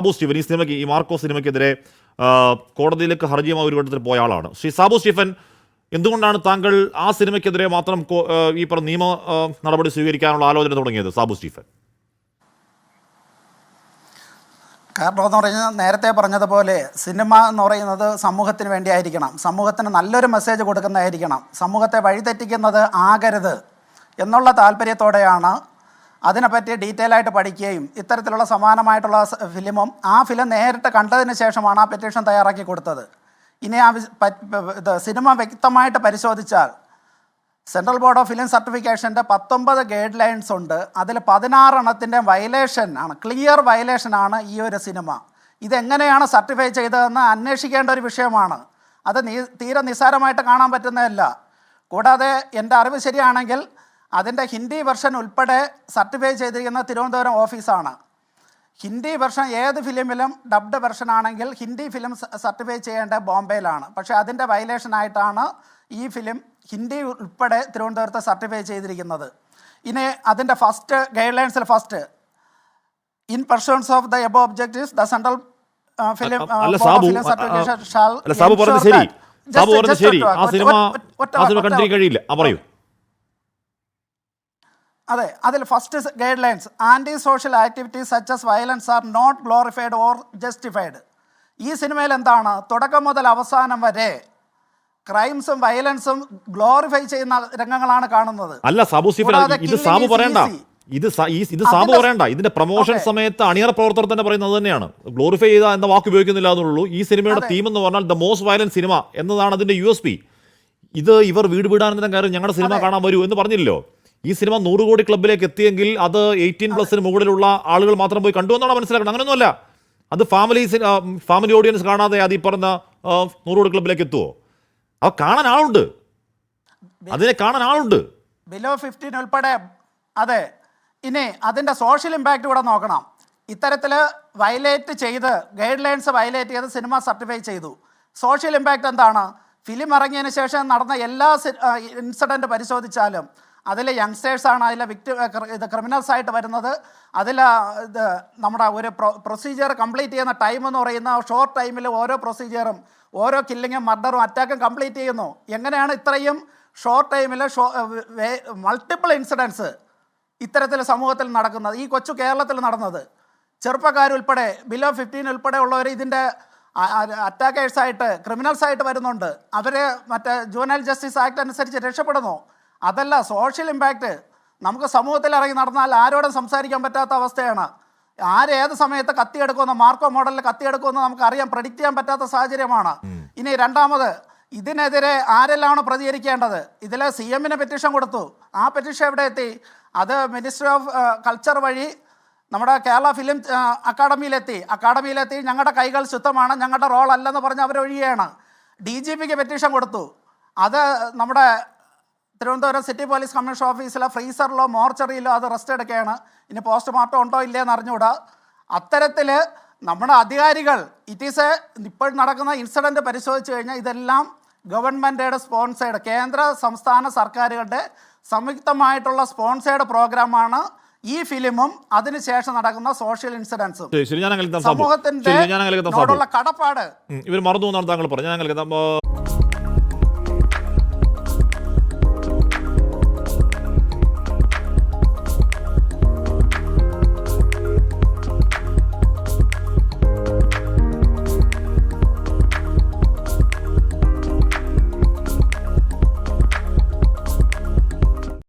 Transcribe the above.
Sabu Stephen ഈ സിനിമയ്ക്ക്, ഈ മാർക്കോ സിനിമയ്ക്കെതിരെ കോടതിയിലേക്ക് ഹർജിയുമായി ഒരു ഘട്ടത്തിൽ പോയ ആളാണ്. ശ്രീ സാബു സ്റ്റീഫൻ, എന്തുകൊണ്ടാണ് താങ്കൾ ആ സിനിമയ്ക്കെതിരെ മാത്രം ഈ പറഞ്ഞ നിയമ നടപടി സ്വീകരിക്കാനുള്ള ആലോചന തുടങ്ങിയത്? സാബു സ്റ്റീഫൻ, കാരണം എന്ന് പറഞ്ഞാൽ നേരത്തെ പറഞ്ഞതുപോലെ സിനിമ എന്ന് പറയുന്നത് സമൂഹത്തിന് വേണ്ടിയായിരിക്കണം, സമൂഹത്തിന് നല്ലൊരു മെസ്സേജ് കൊടുക്കുന്നതായിരിക്കണം, സമൂഹത്തെ വഴിതെറ്റിക്കുന്നത് ആകരുത് എന്നുള്ള താല്പര്യത്തോടെയാണ് അതിനെപ്പറ്റി ഡീറ്റെയിൽ ആയിട്ട് പഠിക്കുകയും ഇത്തരത്തിലുള്ള സമാനമായിട്ടുള്ള ഫിലിമും ആ ഫിലിം നേരിട്ട് കണ്ടതിന് ശേഷമാണ് ആ പെറ്റീഷൻ തയ്യാറാക്കി കൊടുത്തത്. ഇനി ആ സിനിമ വ്യക്തമായിട്ട് പരിശോധിച്ചാൽ സെൻട്രൽ ബോർഡ് ഓഫ് ഫിലിം സർട്ടിഫിക്കേഷൻ്റെ 19 ഗൈഡ് ലൈൻസ് ഉണ്ട്. അതിൽ 16 വയലേഷൻ ആണ്, ക്ലിയർ വയലേഷനാണ് ഈ ഒരു സിനിമ. ഇതെങ്ങനെയാണ് സർട്ടിഫൈ ചെയ്തതെന്ന് അന്വേഷിക്കേണ്ട ഒരു വിഷയമാണ്. അത് തീരെ നിസ്സാരമായിട്ട് കാണാൻ പറ്റുന്നതല്ല. കൂടാതെ എൻ്റെ അറിവ് ശരിയാണെങ്കിൽ അതിൻ്റെ ഹിന്ദി വെർഷൻ ഉൾപ്പെടെ സർട്ടിഫൈ ചെയ്തിരിക്കുന്ന തിരുവനന്തപുരം ഓഫീസാണ്. ഹിന്ദി വെർഷൻ ഏത് ഫിലിമിലും ഡബ്ഡ് വെർഷൻ ആണെങ്കിൽ ഹിന്ദി ഫിലിം സർട്ടിഫൈ ചെയ്യേണ്ട ബോംബെയിലാണ്. പക്ഷേ അതിൻ്റെ വയലേഷനായിട്ടാണ് ഈ ഫിലിം ഹിന്ദി ഉൾപ്പെടെ തിരുവനന്തപുരത്ത് സർട്ടിഫൈ ചെയ്തിരിക്കുന്നത്. ഇനി അതിൻ്റെ ഫസ്റ്റ് ഗൈഡ് ലൈൻസിൽ first in pursuance of the above objectives the central film certification shall അതെ, അതിൽ first guidelines anti social activities such as violence are not glorified or justified. ഈ സിനിമയിൽ എന്താണ്, തുടക്കം മുതൽ അവസാനം വരെ ക്രൈംസും വയലൻസും ഗ്ലോറിഫൈ ചെയ്യുന്ന രംഗങ്ങളാണ് കാണുന്നത്. അല്ല സാബു സ്റ്റീഫൻ, ഇത് സാബു പറയണ്ട, ഇത് സാബു പറയണ്ട. ഇതിന്റെ പ്രൊമോഷൻ സമയത്ത് അണിയറ പ്രവർത്തകർ തന്നെ പറയുന്നത് തന്നെയാണ്, ഗ്ലോറിഫൈ ചെയ്ത എന്ന വാക്ക് ഉപയോഗിക്കുന്നില്ല എന്നുള്ളൂ. ഈ സിനിമയുടെ തീം എന്ന് പറഞ്ഞാൽ ദ മോസ്റ്റ് വയലന്റ് സിനിമ എന്നതാണ് അതിന്റെ USP. ഇത് ഇവർ വീട് വീടാനന്തരം കയറി ഞങ്ങളുടെ സിനിമ കാണാൻ വരൂ എന്ന് പറഞ്ഞില്ലല്ലോ. ഈ സിനിമ 100 കോടി ക്ലബിലേക്ക് എത്തിയെങ്കിൽ അത് 18+ മുകളിലുള്ള ആളുകൾ മാത്രം പോയി കണ്ടു എന്നാണ് മനസ്സിലാക്കുന്നത്. അങ്ങനെയൊന്നുമല്ല, അത് ഫാമിലി ഓഡിയൻസ് കാണാതെ അത് ഈ പറഞ്ഞ 100 കോടി ക്ലബിലേക്ക് എത്തുമോ? അത് കാണാൻ ആളുണ്ട്, അതിനെ കാണാൻ ആളുണ്ട്, ബിലോ 15 ഉൾപ്പെടെ. അതെ, ഇനി അതിൻ്റെ സോഷ്യൽ ഇമ്പാക്റ്റ് കൂടെ നോക്കണം. ഇത്തരത്തിൽ വയലേറ്റ് ചെയ്ത് ഗൈഡ് ലൈൻസ് വയലേറ്റ് ചെയ്ത് സിനിമ സർട്ടിഫൈ ചെയ്തു. സോഷ്യൽ ഇമ്പാക്റ്റ് എന്താണ്? ഫിലിം ഇറങ്ങിയതിന് ശേഷം നടന്ന എല്ലാ ഇൻസിഡൻറ്റ് പരിശോധിച്ചാലും അതിൽ യങ്സ്റ്റേഴ്സാണ് അതിലെ ക്രിമിനൽസ് ആയിട്ട് വരുന്നത്. അതിൽ ഇത് നമ്മുടെ ഒരു പ്രൊസീജിയർ കംപ്ലീറ്റ് ചെയ്യുന്ന ടൈം എന്ന് പറയുന്ന ഷോർട്ട് ടൈമിൽ ഓരോ പ്രൊസീജിയറും ഓരോ കില്ലിങ്ങും മർഡറും അറ്റാക്കും കംപ്ലീറ്റ് ചെയ്യുന്നു. എങ്ങനെയാണ് ഇത്രയും ഷോർട്ട് ടൈമിൽ മൾട്ടിപ്പിൾ ഇൻസിഡൻസ് ഇത്തരത്തിൽ സമൂഹത്തിൽ നടക്കുന്നത്? ഈ കൊച്ചു കേരളത്തിൽ നടന്നത് ചെറുപ്പക്കാരുൾപ്പെടെ ബിലോ 15 ഉൾപ്പെടെ ഉള്ളവർ ഇതിൻ്റെ അറ്റാക്കേഴ്സായിട്ട് ക്രിമിനൽസായിട്ട് വരുന്നുണ്ട്. അവർ മറ്റേ ജുവനൈൽ ജസ്റ്റിസ് ആക്ട് അനുസരിച്ച് രക്ഷപ്പെടുന്നു. അതല്ല സോഷ്യൽ ഇമ്പാക്റ്റ്. നമുക്ക് സമൂഹത്തിൽ ഇറങ്ങി നടന്നാൽ ആരോടും സംസാരിക്കാൻ പറ്റാത്ത അവസ്ഥയാണ്. ആരേത് സമയത്ത് കത്തിയെടുക്കുമെന്ന്, മാർക്കോ മോഡലിൽ കത്തിയെടുക്കുമെന്ന് നമുക്ക് അറിയാൻ പ്രെഡിക്റ്റ് ചെയ്യാൻ പറ്റാത്ത സാഹചര്യമാണ്. ഇനി രണ്ടാമത്, ഇതിനെതിരെ ആരെല്ലാമാണ് പ്രതികരിക്കേണ്ടത്? ഇതിൽ CM-ന് പെറ്റീഷൻ കൊടുത്തു. ആ പെറ്റീഷൻ എവിടെ എത്തി? അത് മിനിസ്ട്രി ഓഫ് കൾച്ചർ വഴി നമ്മുടെ കേരള ഫിലിം അക്കാഡമിയിലെത്തി ഞങ്ങളുടെ കൈകൾ ശുദ്ധമാണ്, ഞങ്ങളുടെ റോൾ അല്ലെന്ന് പറഞ്ഞ് അവരൊഴിയുകയാണ്. DGPക്ക് പെറ്റീഷൻ കൊടുത്തു. അത് നമ്മുടെ തിരുവനന്തപുരം സിറ്റി പോലീസ് കമ്മീഷൻ ഓഫീസിലെ ഫ്രീസറിലോ മോർച്ചറിയിലോ അത് റെസ്റ്റ് എടുക്കുകയാണ്. ഇനി പോസ്റ്റ്മോർട്ടം ഉണ്ടോ ഇല്ലയെന്ന് അറിഞ്ഞുകൂടാ. അത്തരത്തിൽ നമ്മുടെ അധികാരികൾ ഇപ്പോൾ നടക്കുന്ന ഇൻസിഡൻറ്റ് പരിശോധിച്ച് കഴിഞ്ഞാൽ ഇതെല്ലാം ഗവൺമെൻറ്റയുടെ സ്പോൺസേഡ്, കേന്ദ്ര സംസ്ഥാന സർക്കാരുകളുടെ സംയുക്തമായിട്ടുള്ള സ്പോൺസേഡ് പ്രോഗ്രാമാണ് ഈ ഫിലിമും അതിനുശേഷം നടക്കുന്ന സോഷ്യൽ ഇൻസിഡൻസും. സമൂഹത്തിൻ്റെ കടപ്പാട് ഇവർ മറന്നു എന്നാണ് താങ്കൾ പറഞ്ഞത്.